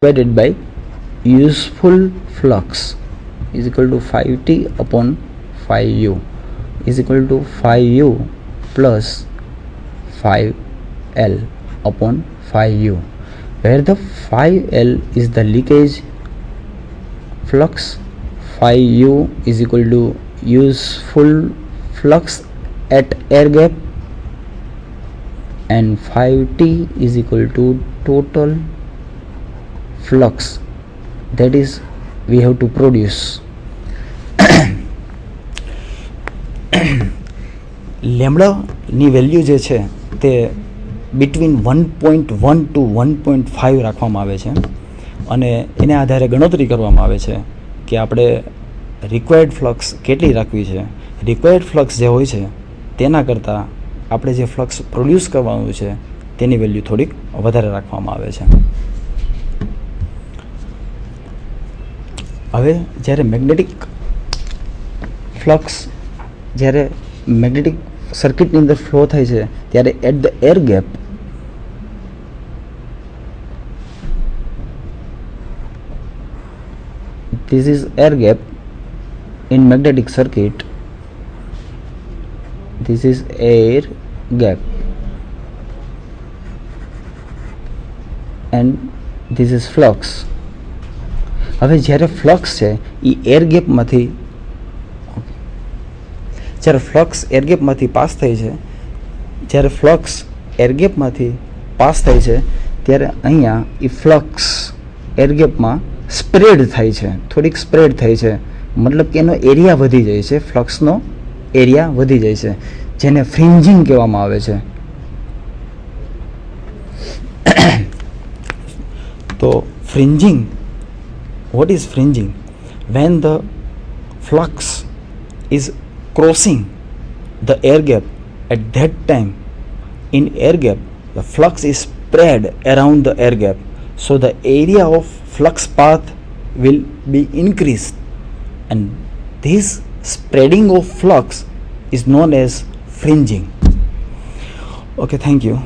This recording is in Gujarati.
divided by useful flux is equal to 5t upon 5u is equal to 5u plus 5l upon 5u, where the 5l is the leakage flux, 5u is equal to useful flux at air gap, and 5t is equal to total flux that is we have to produce. લેમ્બડાની વેલ્યુ જે છે તે બિટવીન 1.1 ટુ 1.5 રાખવામાં આવે છે અને એને આધારે ગણતરી કરવામાં આવે છે કે આપણે રિક્વાયર્ડ ફ્લક્સ કેટલી રાખવી છે. રિક્વાયર્ડ ફ્લક્સ જે હોય છે તેના કરતાં આપણે જે ફ્લક્સ પ્રોડ્યુસ કરવાનું છે તેની વેલ્યુ થોડીક વધારે રાખવામાં આવે છે. હવે જ્યારે મેગ્નેટિક ફ્લક્સ જ્યારે મેગ્નેટિક સર્કિટની અંદર ફ્લો થાય છે ત્યારે at the air gap this is air gap in magnetic circuit, this is air gap and this is flux. હવે જ્યારે ફ્લક્સ છે એ એર ગેપમાંથી જ્યારે ફ્લક્સ એર ગેપમાંથી પાસ થાય છે, જ્યારે ફ્લક્સ એર ગેપમાંથી પાસ થાય છે ત્યારે અહીંયા એ ફ્લક્સ એર ગેપમાં સ્પ્રેડ થાય છે, થોડીક સ્પ્રેડ થાય છે, મતલબ કે એનો એરિયા વધી જાય છે, ફ્લક્સનો એરિયા વધી જાય છે, જેને ફ્રિન્જિંગ કહેવામાં આવે છે. તો ફ્રિન્જિંગ, what is fringing? When the flux is crossing the air gap, at that time in air gap the flux is spread around the air gap, so the area of flux path will be increased, and this spreading of flux is known as fringing. Okay, thank you.